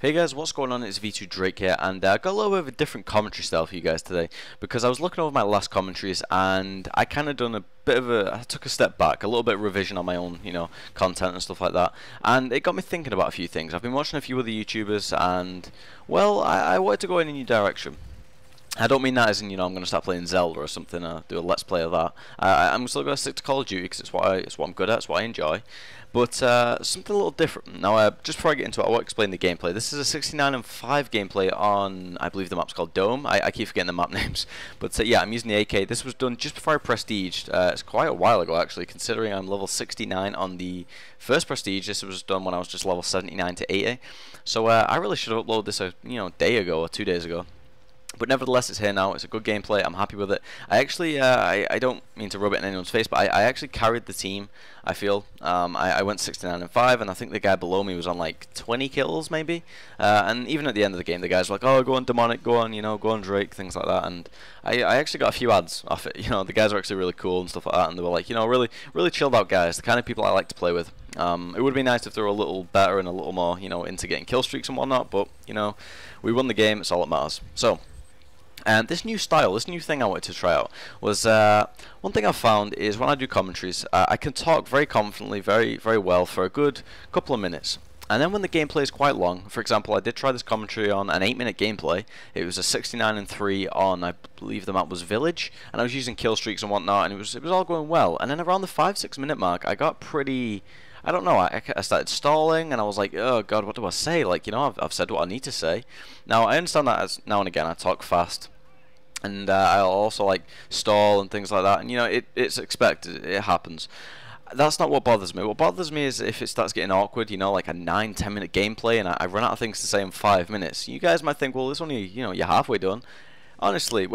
Hey guys, what's going on? It's V2 Drake here, and I got a little bit of a different commentary style for you guys today because I was looking over my last commentaries and I kind of done a bit of I took a step back, a little bit of revision on my own, content and stuff like that, and it got me thinking about a few things. I've been watching a few other YouTubers, and well, I wanted to go in a new direction. I don't mean that as in, I'm going to start playing Zelda or something, do a let's play of that. I'm still going to stick to Call of Duty because it's what I'm good at, it's what I enjoy. But something a little different. Now, just before I get into it, I will explain the gameplay. This is a 69 and 5 gameplay on, I believe the map's called Dome. I keep forgetting the map names. But yeah, I'm using the AK. This was done just before I prestiged. It's quite a while ago, actually, considering I'm level 69 on the first prestige. This was done when I was just level 79 to 80. So I really should have uploaded this a day ago or 2 days ago. But nevertheless, it's here now. It's a good gameplay. I'm happy with it. I actually, I don't mean to rub it in anyone's face, but I actually carried the team, I feel. I went 69 and 5, and I think the guy below me was on like 20 kills, maybe. And even at the end of the game, the guys were like, oh, go on Demonic, go on Drake, things like that. And I actually got a few ads off it. The guys were actually really cool and stuff like that. And they were like, really, really chilled out guys, the kind of people I like to play with. It would be nice if they were a little better and a little more, into getting kill streaks and whatnot. But, we won the game. It's all that matters. So. And this new style, this new thing I wanted to try out was one thing I've found is when I do commentaries, I can talk very confidently, very, very well for a good couple of minutes. And then when the gameplay is quite long, for example, I did try this commentary on an 8-minute gameplay. It was a 69 and 3 on, I believe the map was Village, and I was using kill streaks and whatnot, and it was all going well. And then around the 5-6 minute mark, I got pretty. I don't know, I started stalling, and I was like, oh god, what do I say? Like, I've said what I need to say. Now, I understand that as now and again I talk fast. And I'll also like stall and things like that, and it's expected, it happens. That's not what bothers me. What bothers me is if it starts getting awkward, like a 9-10 minute gameplay, and I run out of things to say in 5 minutes. You guys might think, well, it's only you're halfway done. Honestly,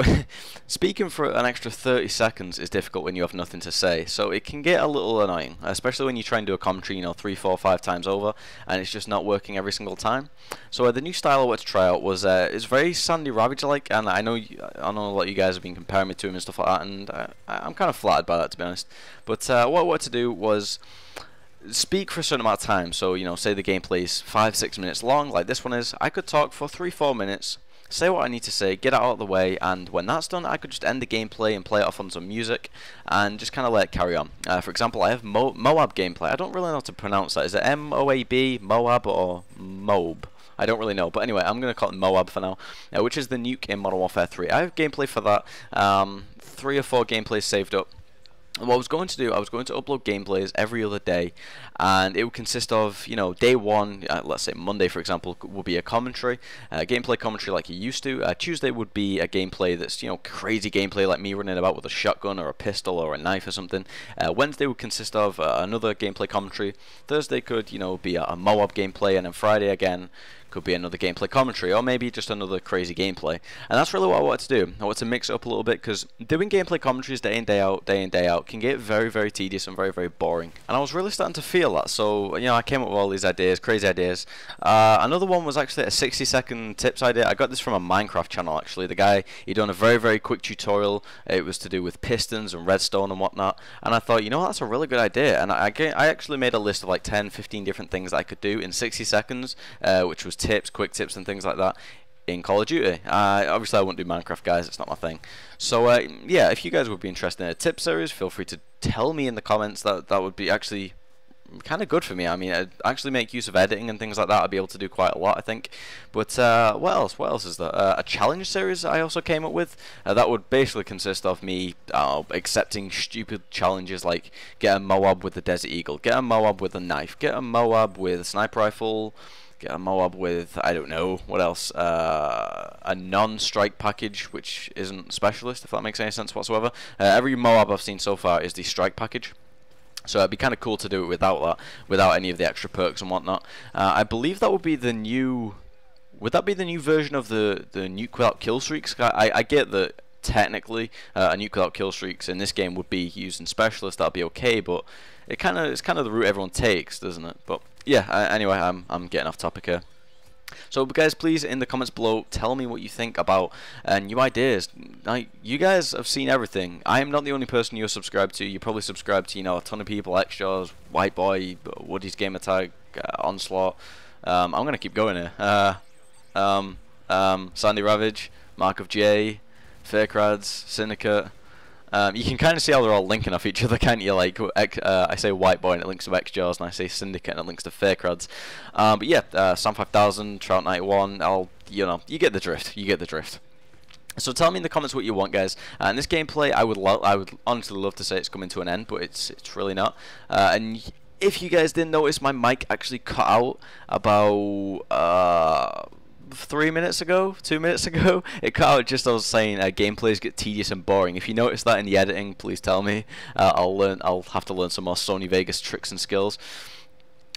speaking for an extra 30 seconds is difficult when you have nothing to say, so it can get a little annoying, especially when you try and do a commentary, 3, 4, 5 times over, and it's just not working every single time. So the new style I wanted to try out was it's very Sandy Ravage-like, and I know a lot of you guys have been comparing me to him and stuff like that, and I'm kind of flattered by that, to be honest. But what I wanted to do was speak for a certain amount of time. So say the gameplay is 5-6 minutes long, like this one is. I could talk for 3-4 minutes. Say what I need to say, get it out of the way, and when that's done, I could just end the gameplay and play it off on some music, and just kind of let it carry on. For example, I have Moab gameplay. I don't really know how to pronounce that. Is it M-O-A-B, Moab, or Moab? I don't really know, but anyway, I'm going to call it Moab for now, which is the nuke in Modern Warfare 3. I have gameplay for that, 3 or 4 gameplays saved up. And what I was going to do, I was going to upload gameplays every other day, and it would consist of, day one, let's say Monday for example, would be a commentary, gameplay commentary like you used to. Tuesday would be a gameplay that's, crazy gameplay like me running about with a shotgun or a pistol or a knife or something. Wednesday would consist of another gameplay commentary. Thursday could, be a Moab gameplay, and then Friday again could be another gameplay commentary, or maybe just another crazy gameplay. And that's really what I wanted to do. I wanted to mix it up a little bit, because doing gameplay commentaries day in, day out can get very, very tedious and very, very boring. And I was really starting to feel that, so I came up with all these ideas, crazy ideas. Another one was actually a 60-second tips idea. I got this from a Minecraft channel, actually. The guy, he done a very, very quick tutorial. It was to do with pistons and redstone and whatnot, and I thought, that's a really good idea. And I actually made a list of like 10-15 different things I could do in 60 seconds, which was tips, quick tips and things like that in Call of Duty. Obviously I won't do Minecraft, guys, it's not my thing. So yeah, if you guys would be interested in a tip series, feel free to tell me in the comments. That would be actually kind of good for me. I mean, I'd actually make use of editing and things like that. I'd be able to do quite a lot, I think. But what else is there? A challenge series I also came up with. That would basically consist of me accepting stupid challenges like get a Moab with the Desert Eagle, get a Moab with a knife, get a Moab with a sniper rifle, get a Moab with, I don't know, what else, a non-strike package, which isn't specialist, if that makes any sense whatsoever. Every Moab I've seen so far is the strike package. So it'd be kind of cool to do it without that, without any of the extra perks and whatnot. I believe that would be the new, would that be the new version of the nuke without kill streaks? I get that technically a nuke without kill streaks in this game would be used in specialist, that'd be okay, but it's kind of the route everyone takes, doesn't it? But yeah, anyway, I'm getting off topic here. So guys, please in the comments below tell me what you think about new ideas. Like, you guys have seen everything. I am not the only person you're subscribed to. You probably subscribe to a ton of people: Xjaws, White Boy, Woody's Gamer Tag, Onslaught, I'm gonna keep going here. Sandy Ravage, Mark of J, Faircrads, Syndicate. You can kind of see how they're all linking off each other, can't you? Like, I say White Boy and it links to X-Jaws, and I say Syndicate and it links to Faircrads. But yeah, Sam 5000, Trout 91, you get the drift. You get the drift. So tell me in the comments what you want, guys. And this gameplay, I would honestly love to say it's coming to an end, but it's really not. And if you guys didn't notice, my mic actually cut out about 3 minutes ago, 2 minutes ago. It cut out just as I was saying gameplays get tedious and boring. If you notice that in the editing, please tell me. I'll have to learn some more Sony Vegas tricks and skills.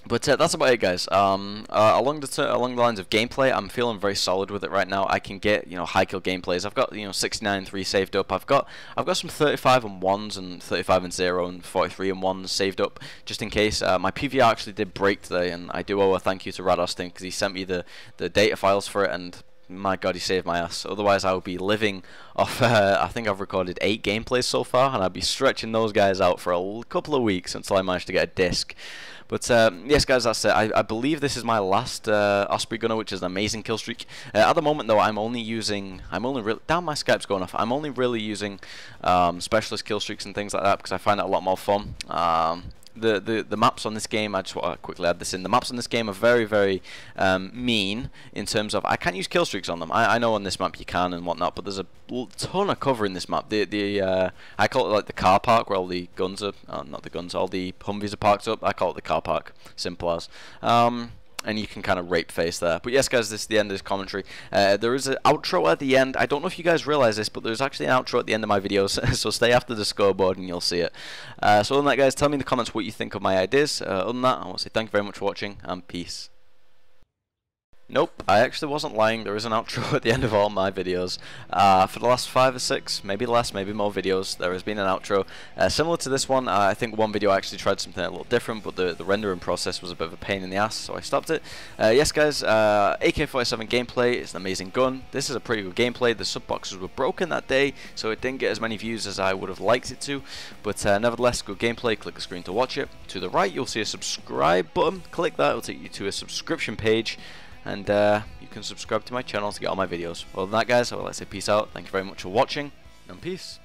But that's about it, guys. Along the lines of gameplay, I'm feeling very solid with it right now. I can get high kill gameplays. I've got 69 and 3 saved up. I've got some 35 and 1s and 35 and 0 and 43 and 1s saved up just in case. My PVR actually did break today, and I do owe a thank you to Rad Austin because he sent me the data files for it, and my god, he saved my ass. Otherwise I would be living off I think I've recorded 8 gameplays so far, and I'd be stretching those guys out for a couple of weeks until I manage to get a disc. But yes, guys, that's it. I believe this is my last Osprey Gunner, which is an amazing kill streak. At the moment, though, damn, my Skype's going off. I'm only really using specialist kill streaks and things like that because I find it a lot more fun. The maps on this game, I just want to quickly add this in, the maps on this game are very, very mean in terms of, I can't use kill streaks on them. I know on this map you can and whatnot, but there's a ton of cover in this map. I call it like the car park where all the guns are, not the guns, all the Humvees are parked up. I call it the car park, simple as. And you can kind of rape face there. But yes, guys, this is the end of this commentary. There is an outro at the end. I don't know if you guys realize this, but there's actually an outro at the end of my videos, so stay after the scoreboard and you'll see it. So other than that, guys, tell me in the comments what you think of my ideas. Other than that, I want to say thank you very much for watching, and peace. Nope, I actually wasn't lying. There is an outro at the end of all my videos. For the last 5 or 6, maybe less, maybe more videos, there has been an outro. Similar to this one, I think one video I actually tried something a little different, but the rendering process was a bit of a pain in the ass, so I stopped it. Yes, guys, AK-47 gameplay is an amazing gun. This is a pretty good gameplay. The sub boxes were broken that day, so it didn't get as many views as I would have liked it to. But nevertheless, good gameplay. Click the screen to watch it. To the right, you'll see a subscribe button. Click that, it'll take you to a subscription page. And you can subscribe to my channel to get all my videos. Other than that, guys, I would like to say peace out. Thank you very much for watching, and peace.